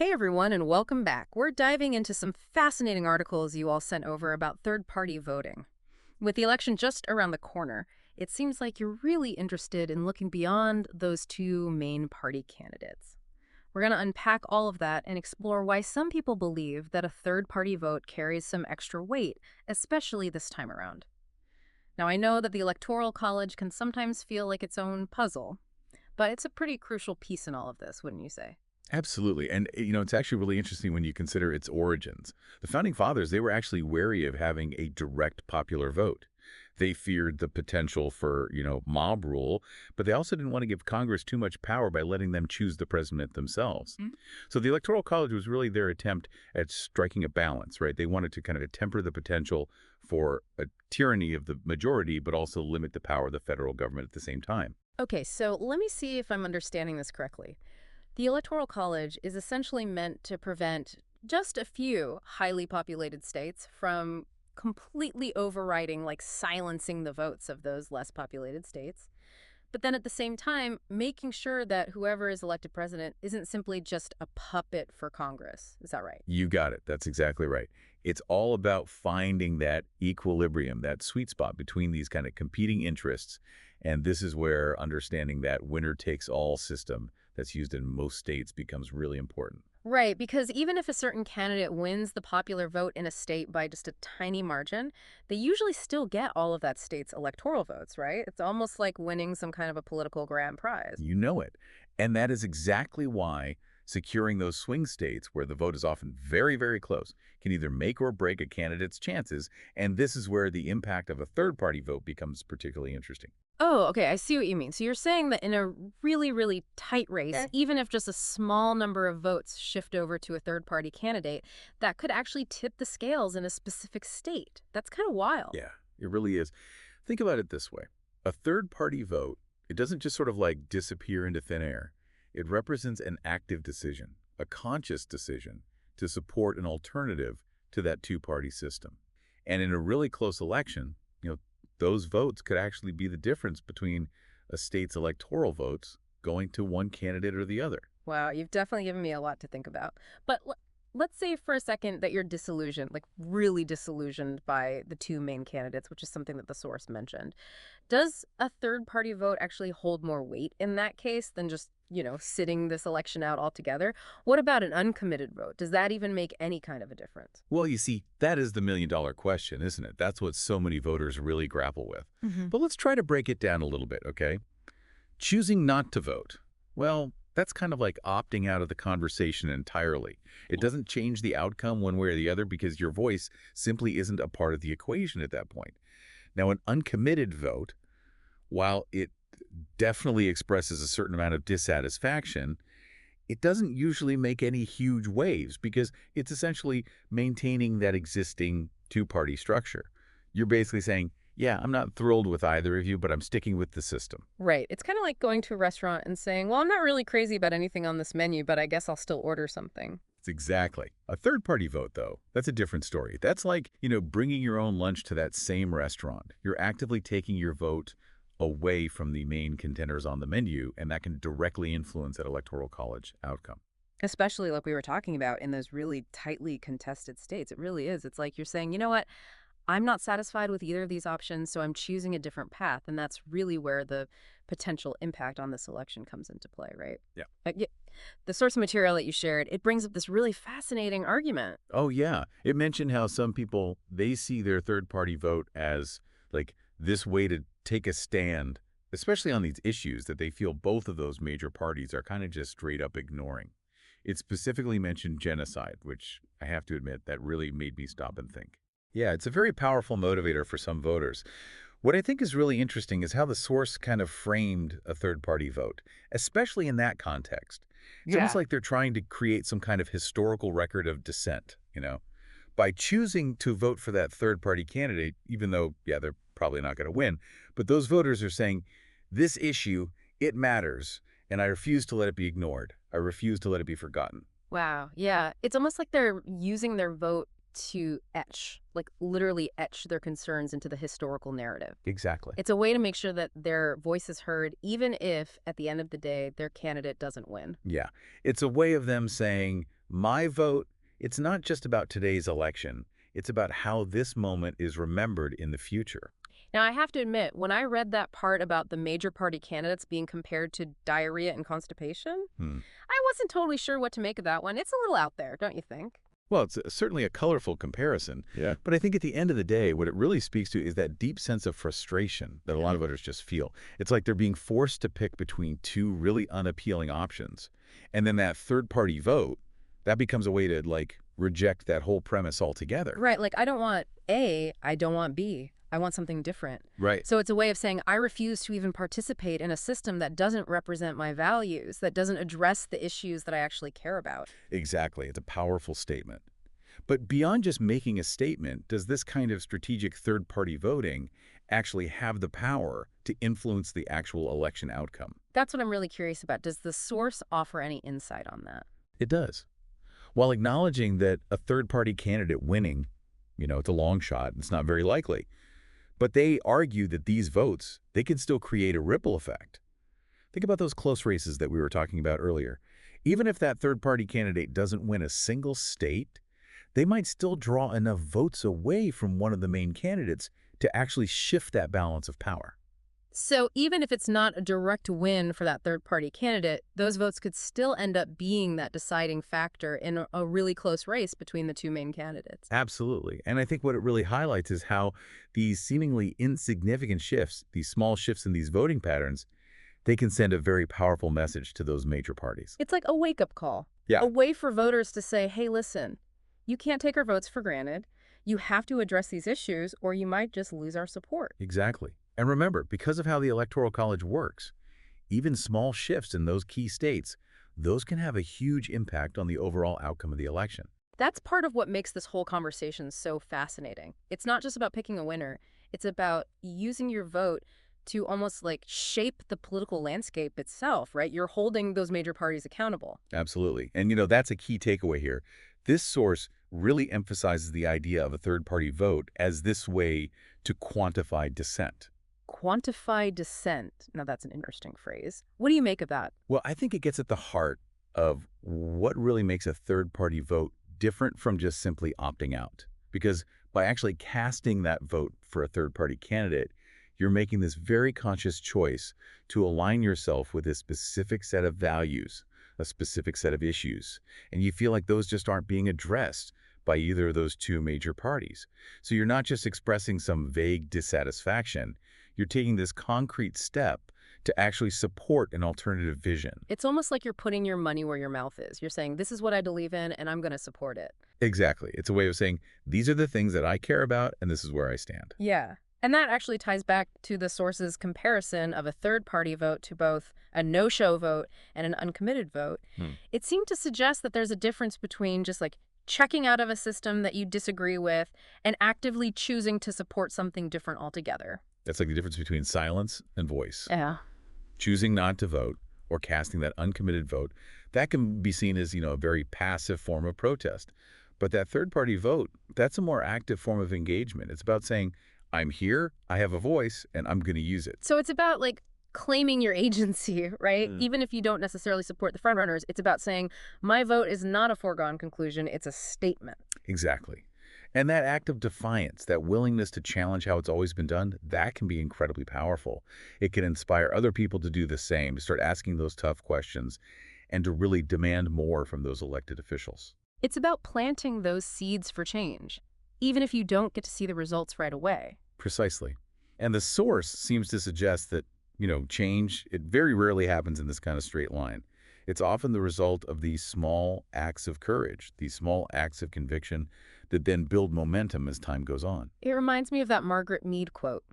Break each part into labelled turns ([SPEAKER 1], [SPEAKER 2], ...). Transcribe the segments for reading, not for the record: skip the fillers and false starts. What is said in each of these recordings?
[SPEAKER 1] Hey everyone, and welcome back. We're diving into some fascinating articles you all sent over about third-party voting. With the election just around the corner, it seems like you're really interested in looking beyond those two main party candidates. We're going to unpack all of that and explore why some people believe that a third-party vote carries some extra weight, especially this time around. Now, I know that the Electoral College can sometimes feel like its own puzzle, but it's a pretty crucial piece in all of this, wouldn't you say?
[SPEAKER 2] Absolutely. And, it's actually really interesting when you consider its origins. The Founding Fathers, they were actually wary of having a direct popular vote. They feared the potential for, mob rule, but they also didn't want to give Congress too much power by letting them choose the president themselves. So the Electoral College was really their attempt at striking a balance, right? They wanted to kind of temper the potential for a tyranny of the majority, but also limit the power of the federal government at the same time.
[SPEAKER 1] Okay, so let me see if I'm understanding this correctly. The Electoral College is essentially meant to prevent just a few highly populated states from completely overriding, like silencing the votes of those less populated states. But then at the same time, making sure that whoever is elected president isn't simply just a puppet for Congress. Is that right?
[SPEAKER 2] You got it. That's exactly right. It's all about finding that equilibrium, that sweet spot between these kind of competing interests. And this is where understanding that winner takes all system that's used in most states becomes really important.
[SPEAKER 1] Right, because even if a certain candidate wins the popular vote in a state by just a tiny margin, they usually still get all of that state's electoral votes, right? It's almost like winning some kind of a political grand prize.
[SPEAKER 2] You know it. And that is exactly why securing those swing states where the vote is often very, very close can either make or break a candidate's chances. And this is where the impact of a third-party vote becomes particularly interesting.
[SPEAKER 1] Oh, okay, I see what you mean. So you're saying that in a really, really tight race, even if just a small number of votes shift over to a third-party candidate, that could actually tip the scales in a specific state. That's kind of wild.
[SPEAKER 2] Yeah, it really is. Think about it this way. A third-party vote, it doesn't just sort of like disappear into thin air. It represents an active decision, a conscious decision to support an alternative to that two-party system. And in a really close election, those votes could actually be the difference between a state's electoral votes going to one candidate or the other.
[SPEAKER 1] Wow, you've definitely given me a lot to think about. But let's say for a second that you're disillusioned, like really disillusioned by the two main candidates, which is something that the source mentioned. Does a third party vote actually hold more weight in that case than just, sitting this election out altogether? What about an uncommitted vote? Does that even make any kind of a difference?
[SPEAKER 2] Well, you see, that is the million-dollar question, isn't it? That's what so many voters really grapple with. But let's try to break it down a little bit, okay? Choosing not to vote. Well, that's kind of like opting out of the conversation entirely. It doesn't change the outcome one way or the other because your voice simply isn't a part of the equation at that point. Now, an uncommitted vote, while it definitely expresses a certain amount of dissatisfaction, it doesn't usually make any huge waves because it's essentially maintaining that existing two-party structure. You're basically saying, yeah, I'm not thrilled with either of you, but I'm sticking with the system.
[SPEAKER 1] Right. It's kind of like going to a restaurant and saying, well, I'm not really crazy about anything on this menu, but I guess I'll still order something.
[SPEAKER 2] It's exactly. A third-party vote, though, that's a different story. That's like, bringing your own lunch to that same restaurant. You're actively taking your vote away from the main contenders on the menu, and that can directly influence that electoral college outcome.
[SPEAKER 1] Especially like we were talking about in those really tightly contested states. It really is. It's like you're saying, you know what? I'm not satisfied with either of these options, so I'm choosing a different path. And that's really where the potential impact on this election comes into play, right?
[SPEAKER 2] Yeah.
[SPEAKER 1] Yeah. The source material that you shared, it brings up this really fascinating argument.
[SPEAKER 2] Oh, yeah. It mentioned how some people, they see their third-party vote as like this way to take a stand, especially on these issues that they feel both of those major parties are kind of just straight up ignoring. It specifically mentioned genocide, which I have to admit that really made me stop and think. Yeah, it's a very powerful motivator for some voters. What I think is really interesting is how the source kind of framed a third-party vote, especially in that context. It's almost like they're trying to create some kind of historical record of dissent. By choosing to vote for that third-party candidate, even though, yeah, they're probably not going to win, but those voters are saying, this issue, it matters, and I refuse to let it be ignored. I refuse to let it be forgotten.
[SPEAKER 1] Wow. Yeah. It's almost like they're using their vote to etch, like literally etch their concerns into the historical narrative.
[SPEAKER 2] Exactly.
[SPEAKER 1] It's a way to make sure that their voice is heard, even if at the end of the day, their candidate doesn't win.
[SPEAKER 2] Yeah. It's a way of them saying, My vote, it's not just about today's election. It's about how this moment is remembered in the future.
[SPEAKER 1] Now, I have to admit, when I read that part about the major party candidates being compared to diarrhea and constipation,
[SPEAKER 2] Hmm.
[SPEAKER 1] I wasn't totally sure what to make of that one. It's a little out there, don't you think?
[SPEAKER 2] Well, it's certainly a colorful comparison.
[SPEAKER 3] Yeah.
[SPEAKER 2] But I think at the end of the day, what it really speaks to is that deep sense of frustration that a lot of voters just feel. It's like they're being forced to pick between two really unappealing options. And then that third-party vote, that becomes a way to, like, reject that whole premise altogether.
[SPEAKER 1] Right, like I don't want A, I don't want B. I want something different.
[SPEAKER 2] Right.
[SPEAKER 1] So it's a way of saying I refuse to even participate in a system that doesn't represent my values, that doesn't address the issues that I actually care about.
[SPEAKER 2] Exactly. It's a powerful statement. But beyond just making a statement, does this kind of strategic third-party voting actually have the power to influence the actual election outcome?
[SPEAKER 1] That's what I'm really curious about. Does the source offer any insight on that?
[SPEAKER 2] It does. While acknowledging that a third-party candidate winning, it's a long shot, it's not very likely. But they argue that these votes, they can still create a ripple effect. Think about those close races that we were talking about earlier. Even if that third-party candidate doesn't win a single state, they might still draw enough votes away from one of the main candidates to actually shift that balance of power.
[SPEAKER 1] So even if it's not a direct win for that third-party candidate, those votes could still end up being that deciding factor in a really close race between the two main candidates.
[SPEAKER 2] Absolutely. And I think what it really highlights is how these seemingly insignificant shifts, these small shifts in these voting patterns, they can send a very powerful message to those major parties.
[SPEAKER 1] It's like a wake-up call.
[SPEAKER 2] Yeah.
[SPEAKER 1] A way for voters to say, hey, listen, you can't take our votes for granted. You have to address these issues or you might just lose our support.
[SPEAKER 2] Exactly. And remember, because of how the Electoral College works, even small shifts in those key states, those can have a huge impact on the overall outcome of the election.
[SPEAKER 1] That's part of what makes this whole conversation so fascinating. It's not just about picking a winner. It's about using your vote to almost like shape the political landscape itself, right? You're holding those major parties accountable.
[SPEAKER 2] Absolutely. And that's a key takeaway here. This source really emphasizes the idea of a third-party vote as this way to quantify dissent.
[SPEAKER 1] Quantify dissent. Now, that's an interesting phrase. What do you make of that?
[SPEAKER 2] Well, I think it gets at the heart of what really makes a third-party vote different from just simply opting out. Because by actually casting that vote for a third-party candidate, you're making this very conscious choice to align yourself with a specific set of values, a specific set of issues. And you feel like those just aren't being addressed by either of those two major parties. So you're not just expressing some vague dissatisfaction. You're taking this concrete step to actually support an alternative vision.
[SPEAKER 1] It's almost like you're putting your money where your mouth is. You're saying, this is what I believe in, and I'm going to support it.
[SPEAKER 2] Exactly. It's a way of saying, these are the things that I care about, and this is where I stand.
[SPEAKER 1] Yeah. And that actually ties back to the source's comparison of a third-party vote to both a no-show vote and an uncommitted vote. It seemed to suggest that there's a difference between just like checking out of a system that you disagree with and actively choosing to support something different altogether.
[SPEAKER 2] That's like the difference between silence and voice.
[SPEAKER 1] Yeah.
[SPEAKER 2] Choosing not to vote or casting that uncommitted vote, that can be seen as, a very passive form of protest. But that third-party vote, that's a more active form of engagement. It's about saying, I'm here, I have a voice, and I'm going to use it.
[SPEAKER 1] So it's about like claiming your agency, right? Even if you don't necessarily support the frontrunners, it's about saying, my vote is not a foregone conclusion, it's a statement.
[SPEAKER 2] Exactly. And that act of defiance, that willingness to challenge how it's always been done, that can be incredibly powerful. It can inspire other people to do the same, to start asking those tough questions, and to really demand more from those elected officials.
[SPEAKER 1] It's about planting those seeds for change, even if you don't get to see the results right away.
[SPEAKER 2] Precisely. And the source seems to suggest that, change, it very rarely happens in this kind of straight line. It's often the result of these small acts of courage, these small acts of conviction that then build momentum as time goes on.
[SPEAKER 1] It reminds me of that Margaret Mead quote.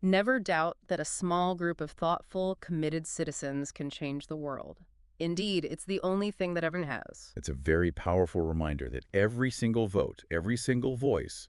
[SPEAKER 1] Never doubt that a small group of thoughtful, committed citizens can change the world. Indeed, it's the only thing that ever has.
[SPEAKER 2] It's a very powerful reminder that every single vote, every single voice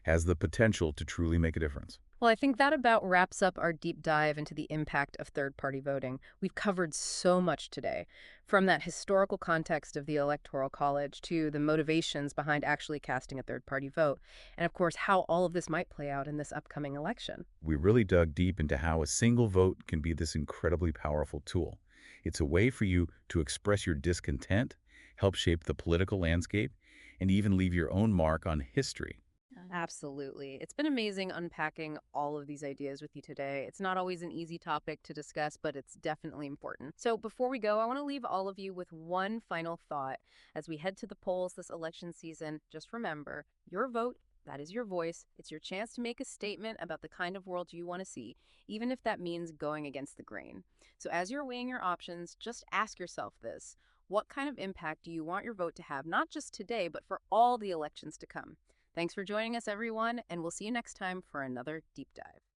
[SPEAKER 2] has the potential to truly make a difference.
[SPEAKER 1] Well, I think that about wraps up our deep dive into the impact of third-party voting. We've covered so much today, from that historical context of the Electoral College to the motivations behind actually casting a third-party vote, and of course, how all of this might play out in this upcoming election.
[SPEAKER 2] We really dug deep into how a single vote can be this incredibly powerful tool. It's a way for you to express your discontent help shape the political landscape, and even leave your own mark on history.
[SPEAKER 1] Absolutely. It's been amazing unpacking all of these ideas with you today. It's not always an easy topic to discuss, but it's definitely important. So before we go, I want to leave all of you with one final thought. As we head to the polls this election season, just remember, your vote, that is your voice. It's your chance to make a statement about the kind of world you want to see, even if that means going against the grain. So as you're weighing your options, just ask yourself this. What kind of impact do you want your vote to have, not just today, but for all the elections to come? Thanks for joining us, everyone, and we'll see you next time for another deep dive.